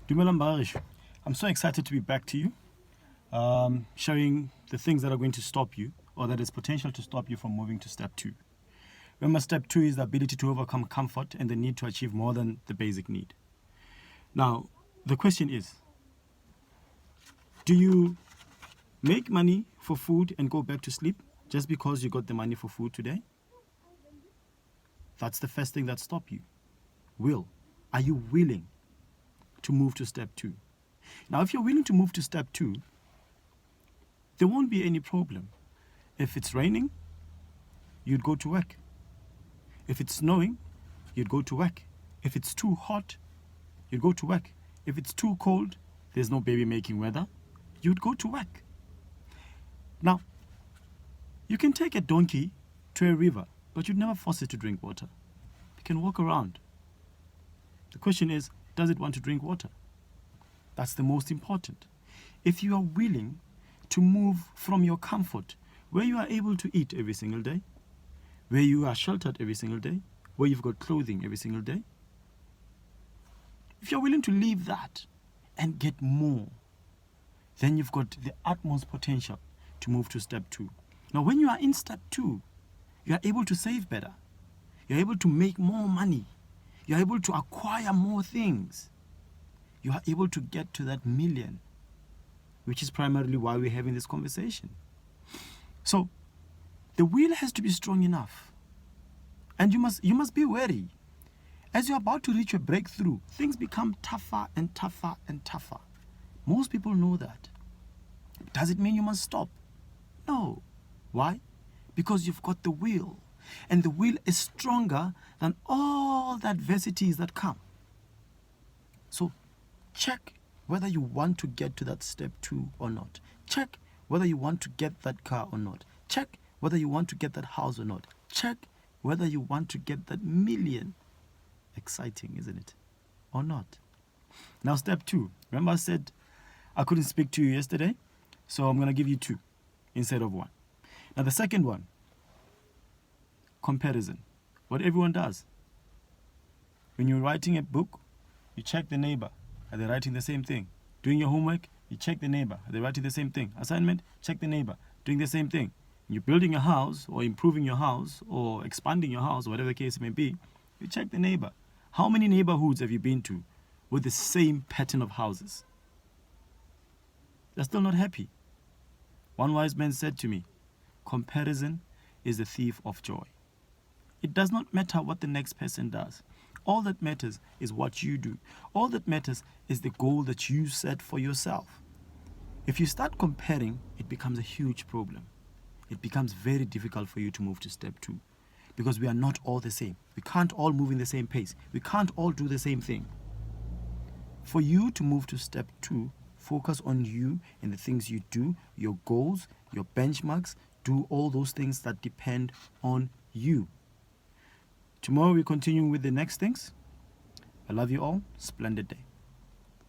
Dumelang Barish. I'm so excited to be back to you, showing the things that are going to stop you, or that is potential to stop you from moving to step 2. Remember, step 2 is the ability to overcome comfort and the need to achieve more than the basic need. Now, the question is, do you make money for food and go back to sleep just because you got the money for food today? That's the first thing that stops you. Are you willing to move to step 2? Now, if you're willing to move to step 2, there won't be any problem. If it's raining, you'd go to work. If it's snowing, you'd go to work. If it's too hot, you'd go to work. If it's too cold, there's no baby making weather, you'd go to work. Now, you can take a donkey to a river, but you'd never force it to drink water. It can walk around. The question is, does it want to drink water? That's the most important. If you are willing to move from your comfort, where you are able to eat every single day, where you are sheltered every single day, where you've got clothing every single day, if you're willing to leave that and get more, then you've got the utmost potential to move to step 2. Now, when you are in step 2, you are able to save better. You're able to make more money. You're able to acquire more things. You are able to get to that million, which is primarily why we're having this conversation. So, the will has to be strong enough. And you must be wary. As you're about to reach a breakthrough, things become tougher and tougher and tougher. Most people know that. Does it mean you must stop? No. Why? Because you've got the will. And the will is stronger than all the adversities that come. So, check whether you want to get to that step 2 or not. Check whether you want to get that car or not. Check whether you want to get that house or not. Check whether you want to get that million. Exciting, isn't it? Or not? Now, step 2. Remember I said I couldn't speak to you yesterday? So I'm going to give you 2 instead of 1. Now, the second one, comparison. What everyone does. When you're writing a book, you check the neighbor. Are they writing the same thing? Doing your homework, you check the neighbor. Are they writing the same thing? Assignment, check the neighbor. Doing the same thing. You're building a house or improving your house or expanding your house, or whatever the case may be, you check the neighbor. How many neighborhoods have you been to with the same pattern of houses? They're still not happy. One wise man said to me, comparison is the thief of joy. It does not matter what the next person does. All that matters is what you do. All that matters is the goal that you set for yourself. If you start comparing, it becomes a huge problem. It becomes very difficult for you to move to step 2, because we are not all the same. We can't all move in the same pace. We can't all do the same thing. For you to move to step 2, focus on you and the things you do, your goals, your benchmarks. Do all those things that depend on you. Tomorrow we continue with the next things. I love you all. Splendid day.